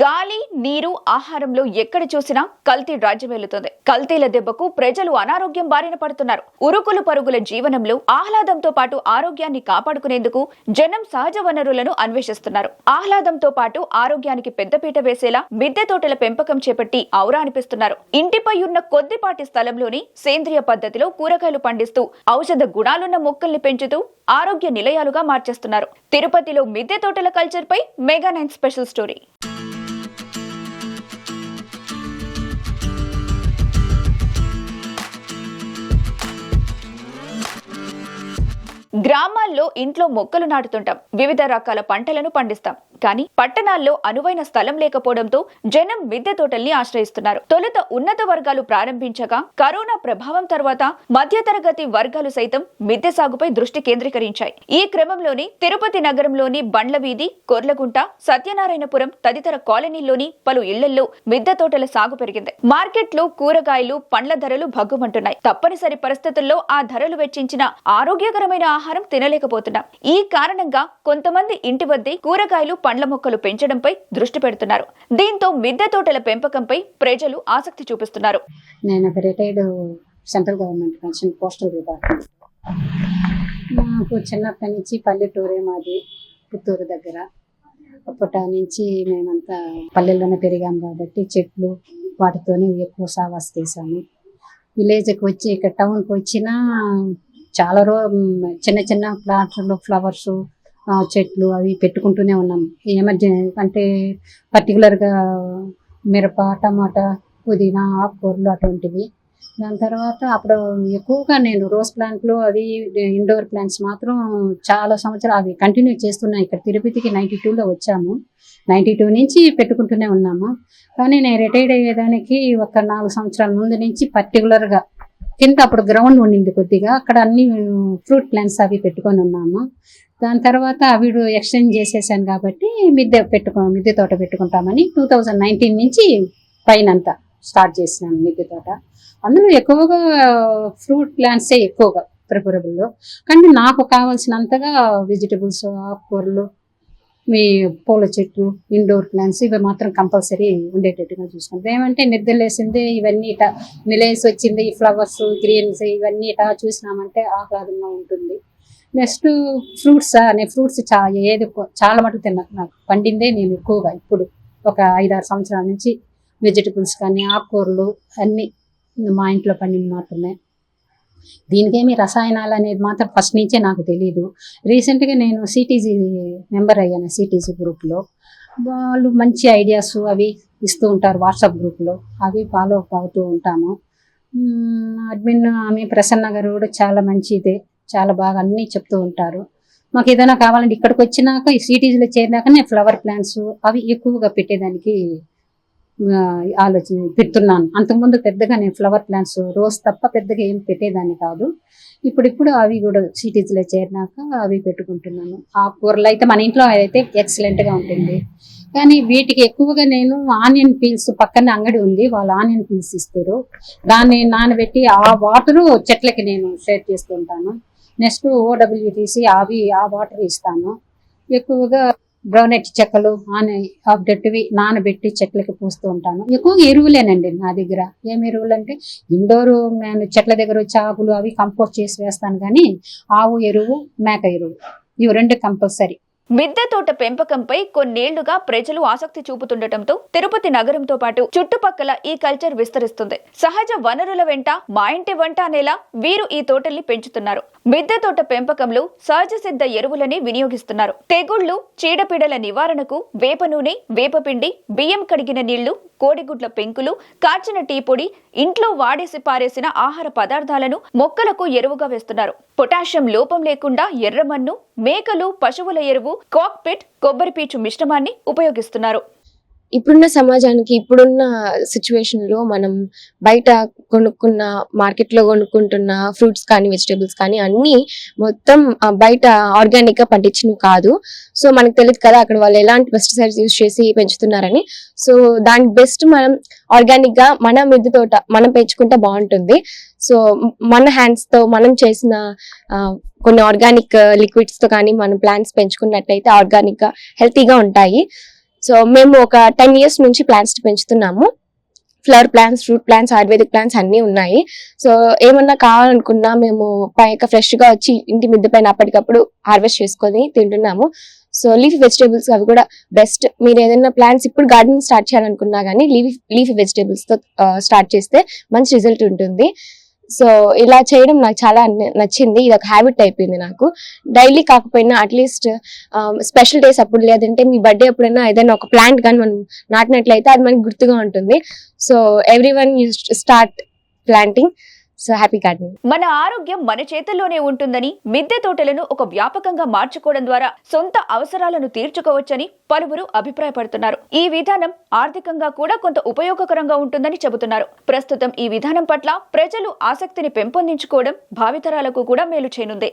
గాలి నీరు ఆహారంలో ఎక్కడ చూసినా కల్తీ రాజ్యమేలుతోంది. కల్తీల దెబ్బకు ప్రజలు అనారోగ్యం బారిన పడుతున్నారు. ఉరుకులు పరుగుల జీవనంలో ఆహ్లాదంతో పాటు ఆరోగ్యాన్ని కాపాడుకునేందుకు జనం సహజ వనరులను అన్వేషిస్తున్నారు. ఆహ్లాదంతో పాటు ఆరోగ్యానికి పెద్దపీట వేసేలా మిద్దె తోటల పెంపకం చేపట్టి ఔరా అనిపిస్తున్నారు. ఇంటిపై ఉన్న కొద్దిపాటి స్థలంలోని సేంద్రియ పద్ధతిలో కూరగాయలు పండిస్తూ ఔషధ గుణాలున్న మొక్కల్ని పెంచుతూ ఆరోగ్య నిలయాలుగా మార్చేస్తున్నారు. తిరుపతిలో మిద్దె తోటల కల్చర్ పై మెగా9 స్పెషల్ స్టోరీ. గ్రామాల్లో ఇంట్లో మొక్కలు నాటుతుంటాం, వివిధ రకాల పంటలను పండిస్తాం. కానీ పట్టణాల్లో అనువైన స్థలం లేకపోవడంతో జనం మిద్దె తోటల్ని ఆశ్రయిస్తున్నారు. తొలుత ఉన్నత వర్గాలు ప్రారంభించగా కరోనా ప్రభావం తర్వాత మధ్యతరగతి వర్గాలు సైతం మిద్దె సాగుపై దృష్టి కేంద్రీకరించాయి. ఈ క్రమంలోని తిరుపతి నగరంలోని బండ్ల వీధి, కొర్లగుంట, సత్యనారాయణపురం తదితర కాలనీల్లోని పలు ఇళ్లల్లో మిద్దె తోటల సాగు పెరిగింది. మార్కెట్లో కూరగాయలు, పండ్ల ధరలు భగ్గుమంటున్నాయి. తప్పనిసరి పరిస్థితుల్లో ఆ ధరలు వెచ్చించిన ఆరోగ్యకరమైన ఆహారం తినలేకపోతున్నాం. ఈ కారణంగా కొంతమంది ఇంటి వద్దే కూరగాయలు, పండ్ల మొక్కలు పెంచడంపై దృష్టి పెడుతున్నారు. దీంతో మిద్దె తోటల పెంపకంపై ప్రజలు ఆసక్తి చూపిస్తున్నారు. నేను ఒక retired central government pension postal department. నాకు చిన్నప్పటి నుంచి పల్లెటూరే మాది, పుత్తూరు దగ్గర. అప్పటి నుంచి మేమంతా పల్లెల్లోనే పెరిగాం కాబట్టి చెట్లు వాటితోనే ఎక్కువ సావాస తీసాము. విలేజ్కి వచ్చి ఇక్కడ టౌన్కి వచ్చినా చాలా చిన్న చిన్న ప్లాట్లలో ఫ్లవర్స్ చెట్లు అవి పెట్టుకుంటూనే ఉన్నాం. ఎమర్జెన్సీ అంటే పర్టికులర్గా మిరప, టమాటా, పుదీనా, ఆకుకూరలు అటువంటివి. దాని తర్వాత అప్పుడు ఎక్కువగా నేను రోజ్ ప్లాంట్లు అవి ఇండోర్ ప్లాంట్స్ మాత్రం చాలా సంవత్సరాలు అవి కంటిన్యూ చేస్తున్నాను. ఇక్కడ తిరుపతికి 92లో వచ్చాము. 92 నుంచి పెట్టుకుంటూనే ఉన్నాము. కానీ నేను రిటైర్డ్ అయ్యేదానికి ఒక 4 సంవత్సరాల ముందు నుంచి పర్టికులర్గా కింద అప్పుడు గ్రౌండ్ ఉండింది కొద్దిగా, అక్కడ అన్ని ఫ్రూట్ ప్లాంట్స్ అవి పెట్టుకొని ఉన్నాము. దాని తర్వాత అవి ఎక్స్టెండ్ చేసేసాను కాబట్టి మిద్దె తోట పెట్టుకుంటామని 2019 నుంచి పైనంతా స్టార్ట్ చేసినాను మిద్దె తోట. అందులో ఎక్కువగా ఫ్రూట్ ప్లాంట్సే ఎక్కువగా ప్రిఫరబుల్. కానీ నాకు కావాల్సినంతగా వెజిటబుల్స్, ఆకుకూరలు, మీ పూల చెట్లు, ఇండోర్ ప్లాంట్స్ ఇవి మాత్రం కంపల్సరీ ఉండేటట్టుగా చూసుకుంటాం. ఏమంటే నిద్రలేసింది ఇవన్నీ ఇట నిలేసి వచ్చింది, ఈ ఫ్లవర్స్, గ్రీన్స్ ఇవన్నీ ఇట చూసినామంటే ఆహ్లాదంగా ఉంటుంది. నెక్స్ట్ ఫ్రూట్స్, నేను ఫ్రూట్స్ చాలా మటుకు తిన్నాను. నాకు పండిందే నేను ఎక్కువగా ఇప్పుడు ఒక 5-6 సంవత్సరాల నుంచి వెజిటబుల్స్ కానీ ఆకుకూరలు అన్నీ మా ఇంట్లో పండింది మాత్రమే. దీనికేమి రసాయనాలు అనేది మాత్రం ఫస్ట్ నుంచే నాకు తెలియదు. రీసెంట్గా నేను సిటీజీ మెంబర్ అయ్యాను. సిటీజీ గ్రూప్లో వాళ్ళు మంచి ఐడియాస్ అవి ఇస్తూ ఉంటారు. వాట్సాప్ గ్రూప్లో అవి ఫాలో అవుతూ ఉంటాము. అడ్మిన్ ఆమె ప్రసన్న గారు కూడా చాలా మంచిదే, చాలా బాగా అన్నీ చెప్తూ ఉంటారు. మాకు ఏదైనా కావాలంటే ఇక్కడికి వచ్చినాక ఈ సిటీజీలో చేరినాక నేను ఫ్లవర్ ప్లాంట్స్ అవి ఎక్కువగా పెట్టేదానికి పెడుతున్నాను. అంతకుముందు పెద్దగా నేను ఫ్లవర్ ప్లాంట్స్ రోజ్ తప్ప పెద్దగా ఏం పెట్టేదాన్ని కాదు. ఇప్పుడు అవి కూడా సిటీస్లో చేరినాక అవి పెట్టుకుంటున్నాను. ఆ కూరలు అయితే మన ఇంట్లో అయితే ఎక్సలెంట్గా ఉంటుంది. కానీ వీటికి ఎక్కువగా నేను ఆనియన్ పీల్స్, పక్కన అంగడి ఉంది, వాళ్ళు ఆనియన్ పీల్స్ ఇస్తారు. దాన్ని నానబెట్టి ఆ వాటరు చెట్లకి నేను షేర్ చేస్తుంటాను. నెక్స్ట్ OWTC అవి ఆ వాటర్ ఇస్తాను. ఎక్కువగా బ్రౌనెట్ చెక్కలు అప్డేట్వి నానబెట్టి చెట్లకి పూస్తూ ఉంటాను. ఎక్కువగా ఎరువులేనండి నా దగ్గర. ఏం ఎరువులు అంటే ఇండోరు నేను చెట్ల దగ్గర వచ్చి ఆకులు అవి కంపోస్ట్ చేసి వేస్తాను. కానీ ఆవు ఎరువు, మేక ఎరువు ఇవి 2 కంపల్సరీ. మిద్దె తోట పెంపకంపై కొన్నేళ్లుగా ప్రజలు ఆసక్తి చూపుతుండటంతో తిరుపతి నగరంతో పాటు చుట్టుపక్కల ఈ కల్చర్ విస్తరిస్తుంది. సహజ వనరుల వెంట మా ఇంటి వంట అనేలా వీరు ఈ తోటల్ని పెంచుతున్నారు. మిద్దె తోట పెంపకంలో సహజ సిద్ధ ఎరువులని వినియోగిస్తున్నారు. తెగుళ్లు, చీడపీడల నివారణకు వేప నూనె, వేపపిండి, బియ్యం కడిగిన నీళ్లు, కోడిగుడ్ల పెంకులు, కాచిన టీ పొడి, ఇంట్లో వాడేసి పారేసిన ఆహార పదార్థాలను మొక్కలకు ఎరువుగా వేస్తున్నారు. పొటాషియం లోపం లేకుండా ఎర్రమన్ను, మేకలు, పశువుల ఎరువు, కాక్పిట్, కొబ్బరి పీచు మిశ్రమాన్ని ఉపయోగిస్తున్నారు. ఇప్పుడున్న సమాజానికి, ఇప్పుడున్న సిచ్యువేషన్ లో మనం బయట కొనుక్కున్న, మార్కెట్ లో కొనుక్కుంటున్న ఫ్రూట్స్ కానీ వెజిటేబుల్స్ కానీ అన్ని మొత్తం బయట ఆర్గానిక్ గా పండించినవి కాదు. సో మనకు తెలియదు కదా అక్కడ వాళ్ళు ఎలాంటి పెస్టిసైడ్స్ యూజ్ చేసి పెంచుతున్నారని. సో దానికి బెస్ట్ మనం ఆర్గానిక్ గా మన మిద్దె తోట మనం పెంచుకుంటే బాగుంటుంది. సో మన హ్యాండ్స్ తో మనం చేసిన కొన్ని ఆర్గానిక్ లిక్విడ్స్ తో కానీ మనం ప్లాంట్స్ పెంచుకున్నట్లయితే ఆర్గానిక్ గా హెల్తీగా ఉంటాయి. సో మేము ఒక 10 years నుంచి ప్లాంట్స్ పెంచుతున్నాము. Flower plants, fruit plants, ayurvedic plants అన్నీ ఉన్నాయి. సో ఏమన్నా కావాలనుకున్నా మేము పైగా ఫ్రెష్ గా వచ్చి ఇంటి మిద్దె పైన అప్పటికప్పుడు హార్వెస్ట్ చేసుకొని తింటున్నాము. సో లీఫీ వెజిటేబుల్స్ అవి కూడా బెస్ట్. మీరు ఏదైనా ప్లాంట్స్ ఇప్పుడు గార్డెనింగ్ స్టార్ట్ చేయాలనుకున్నా కానీ లీఫీ వెజిటేబుల్స్ తో స్టార్ట్ చేస్తే మంచి రిజల్ట్ ఉంటుంది. సో ఇలా చేయడం నాకు చాలా నచ్చింది. ఇది ఒక హ్యాబిట్ అయిపోయింది నాకు. డైలీ కాకపోయినా అట్లీస్ట్ స్పెషల్ డేస్ అప్పుడు, లేదంటే మీ బర్త్డే అప్పుడైనా ఏదైనా ఒక ప్లాంట్ కానీ మనం నాటినట్లయితే అది మనకి గుర్తుగా ఉంటుంది. So everyone you start planting. So happy gardening. మన ఆరోగ్యం మన చేతుల్లోనే ఉంటుందని, మిద్దె తోటలను ఒక వ్యాపకంగా మార్చుకోవడం ద్వారా సొంత అవసరాలను తీర్చుకోవచ్చని పలువురు అభిప్రాయపడుతున్నారు. ఈ విధానం ఆర్థికంగా కూడా కొంత ఉపయోగకరంగా ఉంటుందని చెబుతున్నారు. ప్రస్తుతం ఈ విధానం పట్ల ప్రజలు ఆసక్తిని పెంపొందించుకోవడం భావితరాలకు కూడా మేలు చేయనుంది.